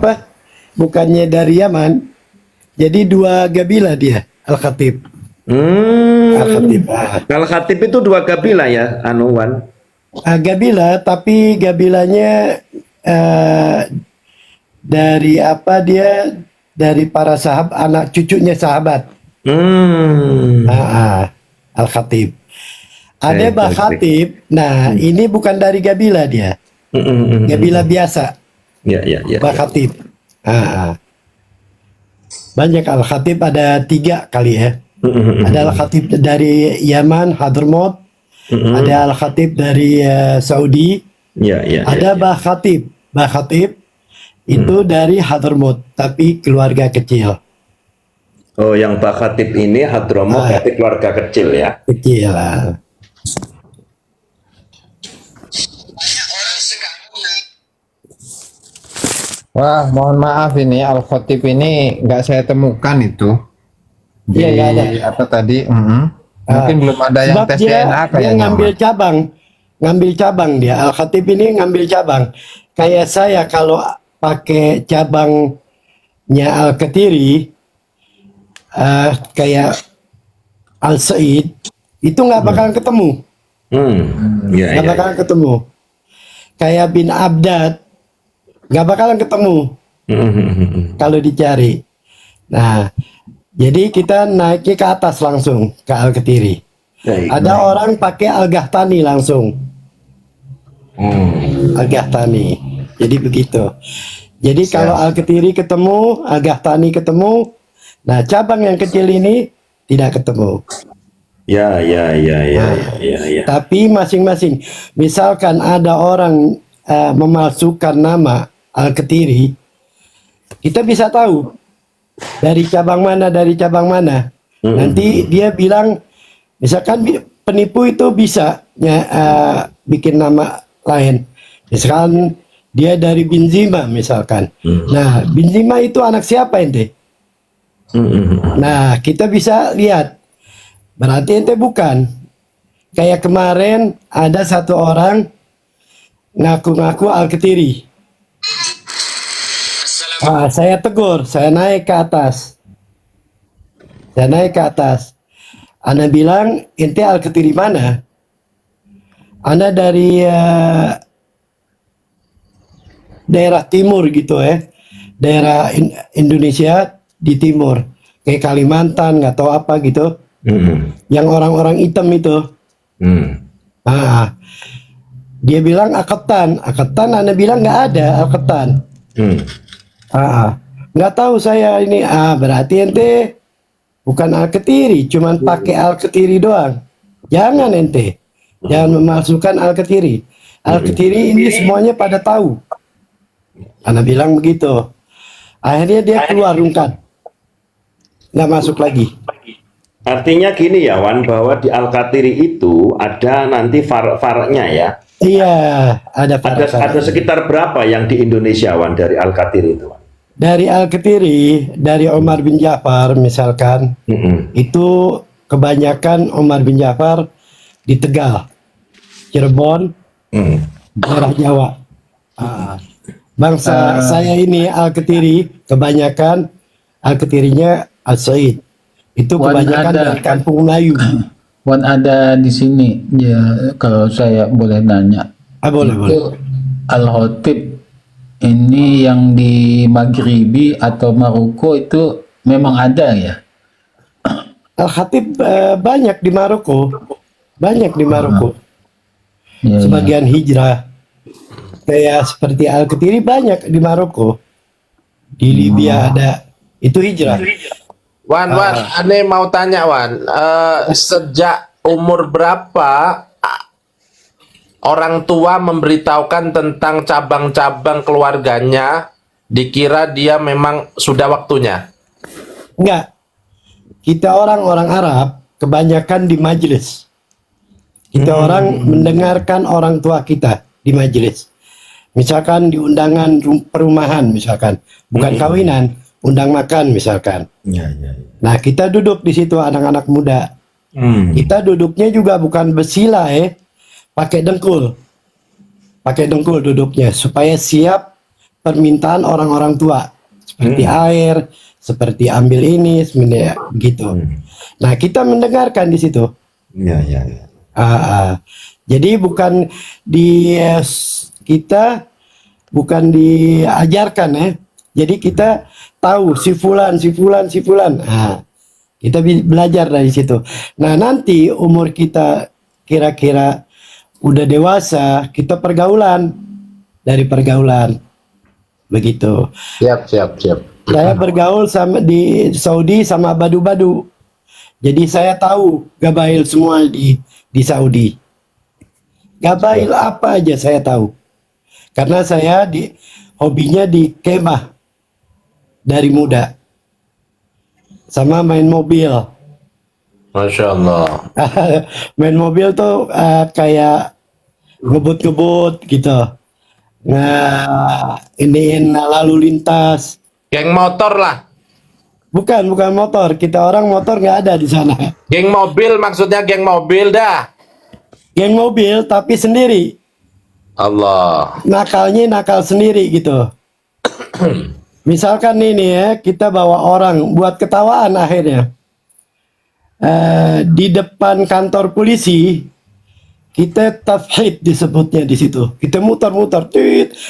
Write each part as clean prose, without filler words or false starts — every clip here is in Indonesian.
apa? Bukannya dari Yaman. Jadi dua gabila dia, Al-Khatib. Al-Khatib. Al-Khatib itu dua kabilah ya, Wan. Gabila, tapi gabilanya dari apa dia? Dari para sahabat, anak cucunya sahabat. Al-Khatib. Ada Bah Khatib. Nah, ini bukan dari gabila dia. Gabila biasa. Ya. Bah Khatib. Banyak Al-Khatib, ada 3 kali ya. Ada Al-Khatib dari Yaman, Hadramaut. Ada Al-Khatib dari Saudi. Ada Bah Khatib. Bah Khatib itu dari Hadramaut, tapi keluarga kecil. Oh, yang Bah Khatib ini Hadramaut, tapi keluarga kecil ya? Kecil. Wah, mohon maaf ini Al-Khatib ini nggak saya temukan itu. Iya, nggak ada. Apa tadi? Mungkin belum ada yang Sebab tes dia DNA kayaknya. ngambil cabang dia. Al-Khatib ini ngambil cabang. Kayak saya kalau pakai cabangnya Al-Qatiri, kayak Al-Said, itu nggak bakalan ketemu. Nggak bakalan ketemu. Kayak bin Abdad, nggak bakalan ketemu kalau dicari. Nah, jadi kita naiknya ke atas langsung ke Al-Qatiri. Ada orang pakai Al-Gahtani langsung. Al-Gahtani. Jadi begitu. Jadi kalau Al-Qatiri ketemu, Al-Gahtani ketemu, nah cabang yang kecil ini tidak ketemu. Ya. Tapi masing-masing, misalkan ada orang memalsukan nama Al-Qatiri, kita bisa tahu dari cabang mana. Nanti dia bilang, misalkan penipu itu bisa bikin nama lain. Misalkan dia dari Benzema misalkan. Nah, Benzema itu anak siapa ente? Nah, kita bisa lihat. Berarti ente bukan. Kayak kemarin ada satu orang ngaku-ngaku Al-Qatiri. Saya tegur, saya naik ke atas. Ana bilang, ente Al-Qatiri mana? Ana dari daerah timur gitu daerah Indonesia di timur, kayak Kalimantan, nggak tahu apa gitu, yang orang-orang hitam itu. Dia bilang Aketan, Ana bilang nggak ada Aketan. Nggak tahu saya ini. Berarti ente bukan Al-Qatiri, cuman pakai Al-Qatiri doang. Jangan ente, jangan memalsukan Al-Qatiri. Al-Qatiri ini semuanya pada tahu. Ana bilang begitu. Akhirnya dia keluar rungkat, nggak masuk lagi. Artinya gini ya, Wan, bahwa di Al-Qatiri itu ada nanti far-farnya ya. Iya, ada far. Ada sekitar berapa yang di Indonesia, Wan, dari Al-Qatiri itu, Wan? Dari Al-Qatiri, dari Omar bin Ja'far misalkan, itu kebanyakan Omar bin Ja'far di Tegal, Cirebon, daerah Jawa. Bangsa saya ini Al-Qatiri, kebanyakan Al-Qatirinya Al-Said. Itu kebanyakan dari kampung Melayu. Wan, ada di sini ya, kalau saya boleh nanya. Boleh. Al-Khatib ini yang di Maghribi atau Maroko itu memang ada ya? Al-Khatib banyak di Maroko. Sebagian hijrah. Kayak seperti Al-Qatiri banyak di Maroko. Di Libya ada. Itu hijrah. Wan, aneh mau tanya, Wan. Sejak umur berapa orang tua memberitahukan tentang cabang-cabang keluarganya, dikira dia memang sudah waktunya? Enggak. Kita orang-orang Arab kebanyakan di majelis. Kita orang mendengarkan orang tua kita di majelis. Misalkan di undangan perumahan misalkan, bukan kawinan, undang makan misalkan. Nah, kita duduk di situ anak-anak muda. Kita duduknya juga bukan bersila pakai dengkul. Pakai dengkul duduknya supaya siap permintaan orang-orang tua seperti air, seperti ambil ini, sebenarnya gitu. Nah, kita mendengarkan di situ. Iya, iya, iya. Jadi bukan kita bukan diajarkan ya. Jadi kita tahu si fulan. Nah, kita belajar dari situ. Nah, nanti umur kita kira-kira udah dewasa, kita dari pergaulan. Begitu. Siap. Saya bergaul di Saudi sama badu-badu. Jadi saya tahu gabail semua di Saudi. Gabail apa aja saya tahu. Karena saya hobinya di kemah dari muda. Sama main mobil. Masya Allah. Main mobil tuh kayak ngebut-ngebut gitu. Nah, iniin lalu lintas. Geng motor lah. Bukan motor. Kita orang motor nggak ada di sana. Geng mobil maksudnya geng mobil dah. Geng mobil tapi sendiri. Allah. Nakalnya nakal sendiri gitu. Misalkan ini ya, kita bawa orang buat ketawaan akhirnya. Di depan kantor polisi, kita tafhid disebutnya di situ. Kita muter-muter,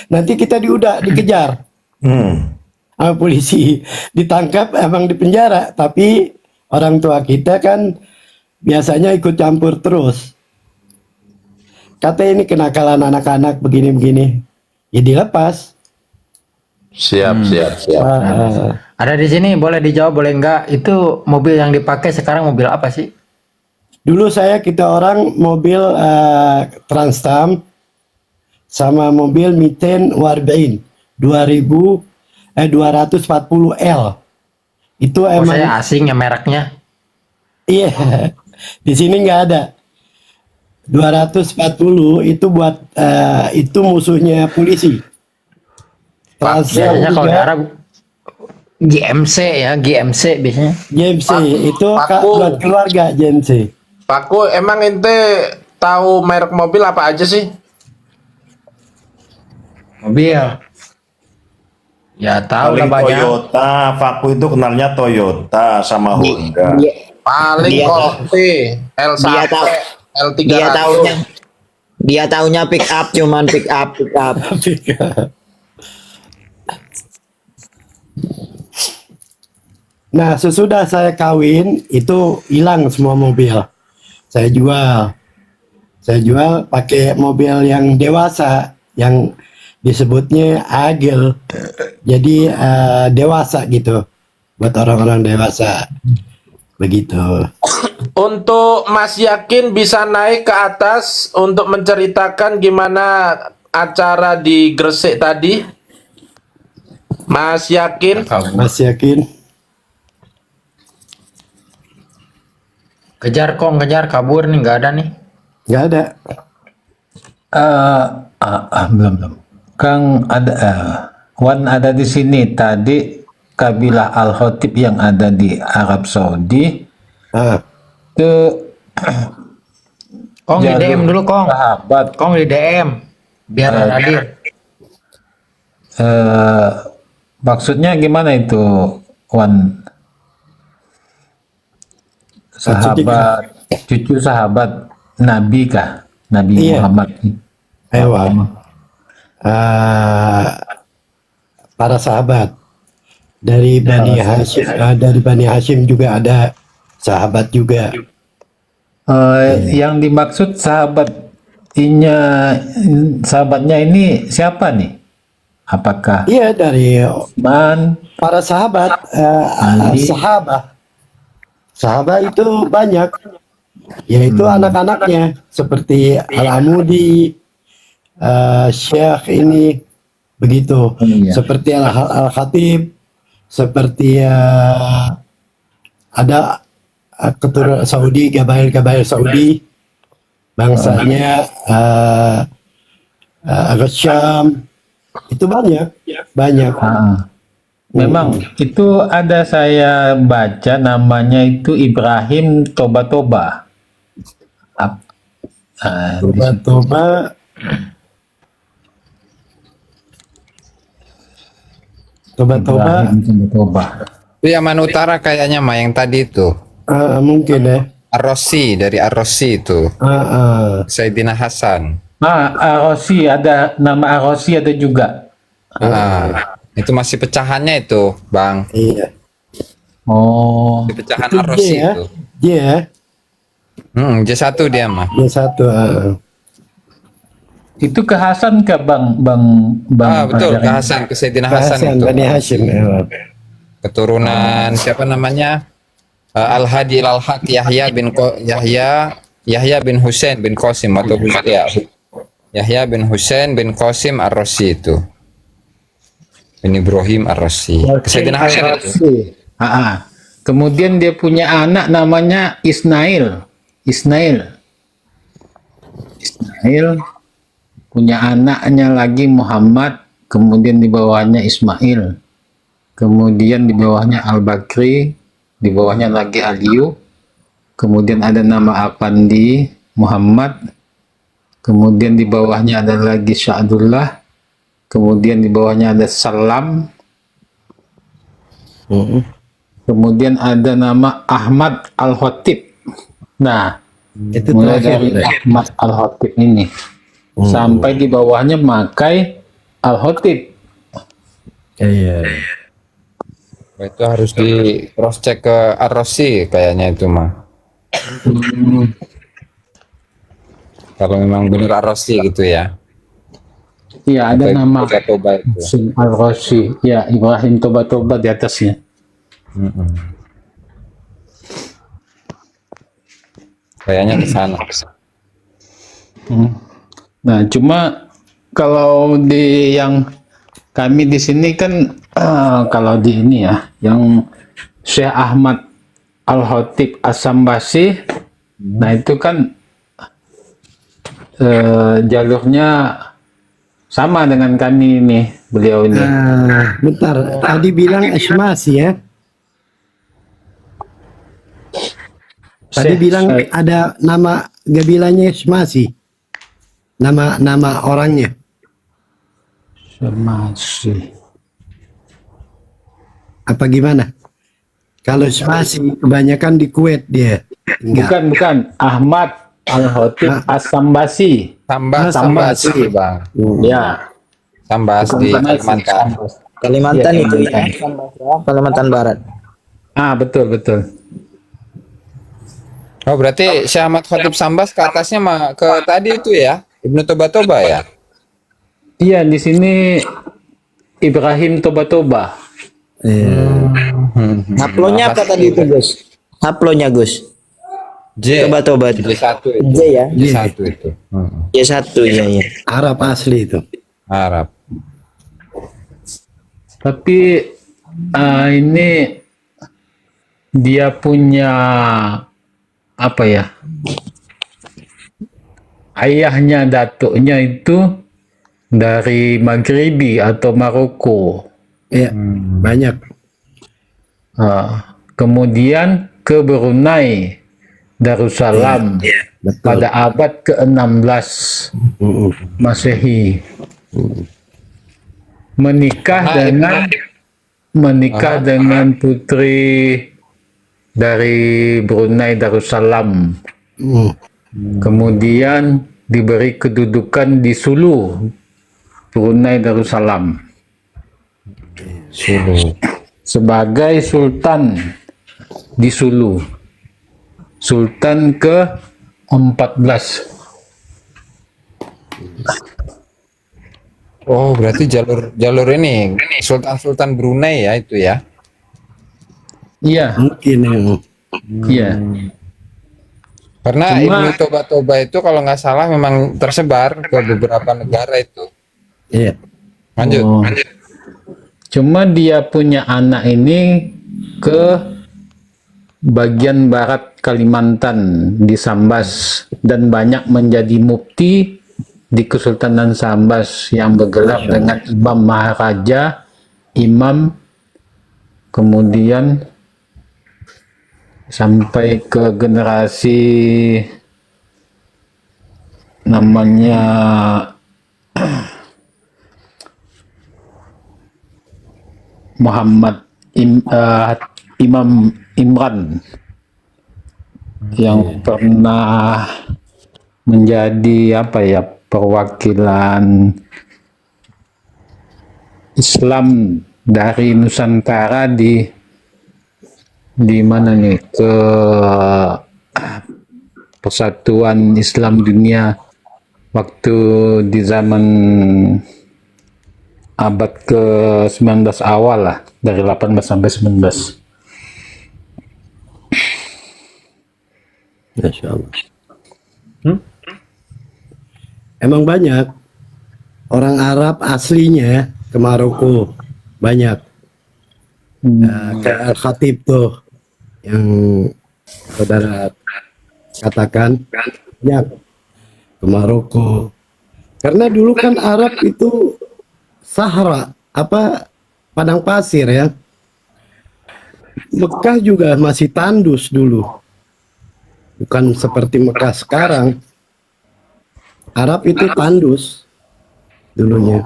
nanti kita dikejar. Sama polisi, ditangkap emang di penjara, tapi orang tua kita kan biasanya ikut campur terus. Kata ini kenakalan anak-anak begini-begini, ya dilepas. Siap. Ada di sini, boleh dijawab boleh enggak? Itu mobil yang dipakai sekarang mobil apa sih? Dulu kita orang mobil Transtam sama mobil Miten Warbain 240L. Itu Oh, emang saya asing ya mereknya. iya. Di sini nggak ada. 240 itu buat itu musuhnya polisi. Transtam Biasanya kalau di juga Arab GMC ya, GMC biasanya. JMC itu Paku. buat keluarga JMC. Pakku, emang ente tahu merek mobil apa aja sih? Mobil. Ya tahu lah Paling banyak. Toyota, Faku itu kenalnya Toyota sama Honda. Paling Dia Corte, L1, dia tahu L300. dia tahunya pick up, cuman pick up. Nah, sesudah saya kawin itu hilang semua mobil. Saya jual pakai mobil yang dewasa, yang disebutnya agil. Jadi dewasa gitu, buat orang-orang dewasa. Begitu. Untuk Mas Yakin bisa naik ke atas untuk menceritakan gimana acara di Gresik tadi? Mas Yakin? Mas Yakin? Kejar kabur nih, nggak ada nih. Nggak ada. Belum. Kang Wan ada di sini tadi, kabilah Al-Khatib yang ada di Arab Saudi Ah, itu Kong di jalur DM dulu, Kong. sahabat. Kong di DM. Biar hadir. Maksudnya gimana itu, Wan? Sahabat, cucu sahabat Nabi kah? Nabi Iya. Muhammad. hewan. Para sahabat dari Bani Hashim, dari Bani Hashim juga ada sahabat juga. Yang dimaksud sahabatnya ini siapa nih? Apakah Iya, dari Utsman? para sahabat. Sahabat itu banyak, yaitu anak-anaknya seperti Al-Amudi, Syekh ini begitu, Iya. seperti Al-Khatib, seperti ada keturunan Saudi, gabail Saudi, bangsanya Syam, itu banyak. Memang itu ada, saya baca namanya itu Ibrahim Toba. Toba Toba-toba Ibrahim Toba. Itu Yaman Utara kayaknya mah yang tadi itu. mungkin ya. Ar-Rossi, dari Ar-Rossi itu. Sayyidina Hasan. Arosi, ada nama Arosi ada juga. Itu masih pecahannya itu, Bang. Iya. Oh, Di pecahan Itu J Ar-Rossi ya. itu. J ya. J1 dia mah. Yang satu. itu ke Hasan ke Bang Betul, ke Hajar? Hasan, ke Sayyidina Hasan Hasan itu. Bani Hashim. Keturunan siapa namanya? Al-Hadi Al-Haq Yahya bin Husain bin Qasim atau ya, Yahya bin Husain bin Qasim Ar-Rossi itu. Bin Ibrahim Ar-Rossi. Ke Sayyidina Hasan itu. Arosi. Kemudian dia punya anak namanya Ismail. Punya anaknya lagi Muhammad, kemudian di bawahnya Ismail, kemudian di bawahnya Al-Bakri, di bawahnya lagi Aliyu, kemudian ada nama Apandi Muhammad, kemudian di bawahnya ada lagi Sya'dullah, kemudian di bawahnya ada Salam, kemudian ada nama Ahmad Al-Khatib. Nah, Itu mulai terakhir. dari Ahmad Al-Khatib ini sampai di bawahnya Makai Al-Khatib. Iya. Itu harus di cross check ke Ar-Rossi kayaknya itu mah. Kalau memang benar Ar-Rossi gitu ya. Iya, ada nama Toba itu. Sun Al-Rossi. Ya, Ibrahim Toba di atasnya. Kayaknya ke sana. Nah, cuma kalau di yang kami di sini kan kalau di ini ya, yang Syekh Ahmad Al-Khatib As-Sambasi, nah itu kan jalurnya sama dengan kami ini, beliau ini. Bentar, tadi bilang Asmasi ya. Tadi bilang ada nama gabilanya Asmasi. Nama orangnya. Masih. Apa gimana? Kalau Asmasi kebanyakan di Kuwait dia. Enggak. Bukan Ahmad Al-Khatib As-Sambasi. Sambasi, Bang. Ya. Sambas di Kalimantan. Kalimantan Iya, itu ya. Kalimantan Barat. Betul. Oh, berarti Syekh Ahmad Khatib Sambas ke atasnya mah ke tadi itu ya. Ibnu Toba ya. Iya, di sini Ibrahim Toba. Haplonya apa tadi itu, Gus? Haplonya, Gus. J. Toba itu. J1 itu. J ya. J1 itu. J1 ya. Arab asli itu. Arab. Tapi ini dia punya apa ya? Ayahnya, datuknya itu dari Maghribi atau Maroko. Iya, banyak. Kemudian ke Brunei Darussalam Betul. pada abad ke-16 Masehi. Menikah dengan putri dari Brunei Darussalam. Kemudian diberi kedudukan di Sulu, Brunei Darussalam. Sebagai sultan di Sulu. Sultan ke-14. Oh, berarti jalur ini Sultan Brunei ya itu ya. Iya, Mungkin ya. iya. Karena Cuma- Ibnu Toba itu kalau nggak salah memang tersebar ke beberapa negara itu. Iya. Lanjut. Oh. Cuma dia punya anak ini ke bagian barat Kalimantan di Sambas dan banyak menjadi mufti di Kesultanan Sambas yang bergelar dengan Imam Maharaja, Imam, kemudian sampai ke generasi namanya Imam Imran yang pernah menjadi apa ya, perwakilan Islam dari Nusantara di mana nih, ke Persatuan Islam Dunia waktu di zaman abad ke-19 awal lah, dari 18 sampai 19. Masya Allah. Emang banyak orang Arab aslinya ke Maroko, banyak. Kayak Al-Khatib tuh yang saudara katakan, banyak ke Maroko. Karena dulu kan Arab itu Sahara, padang pasir ya. Mekah juga masih tandus dulu, bukan seperti Mekah sekarang. Arab itu tandus dulunya.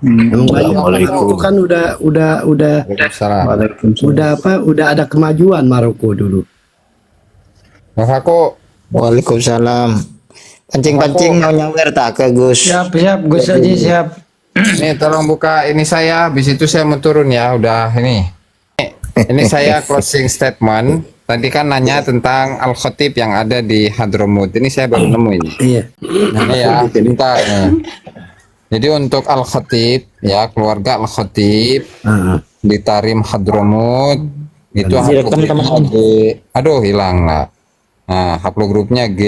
Emang banyak Maroko kan udah Waalaikumsalam. udah ada kemajuan Maroko dulu. Mas aku Waalaikumsalam. Pancing-pancing mau nyawer tak ke Gus? Siap, Gus Haji siap. nih tolong buka ini saya, habis itu saya mau turun ya, udah ini. Ini saya closing statement. Tadi kan nanya tentang Al-Khatib yang ada di Hadramut. Ini saya baru nemu ini. Iya. Ini ya, bentar nih. Jadi untuk Al-Khatib ya, keluarga Al-Khatib di Tarim Hadramut itu haplogrupnya G. Aduh, hilang lah. Nah, haplogrupnya G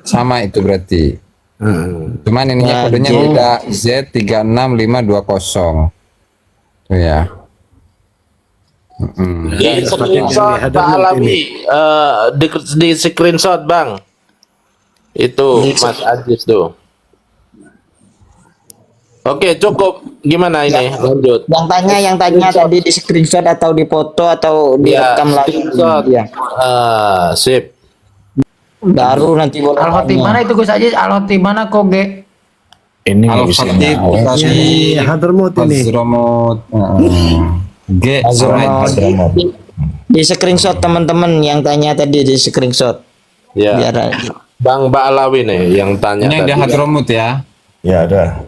sama itu berarti. Cuman ininya kodenya beda, Z36520. Tuh ya. Di screenshot Pak Alawi, di screenshot Bang. Itu Mas Ajis tuh. Oke, cukup. Gimana ini? Lanjut. Yang tanya tadi di screenshot atau di foto atau direkam lagi? Screenshot. Ya. Sip. Baru nanti boleh Al-Khatib tanya. mana itu Gus Haji? Al-Khatib mana kok G? Ini Al-Khatib Di Hadramut ini. Hadramut. G sama Hadramut. Di screenshot teman-teman yang tanya tadi di screenshot. Ya. Biar Bang Alawi nih yang tanya Ini yang di tadi. Hadramut ya. Ya ada.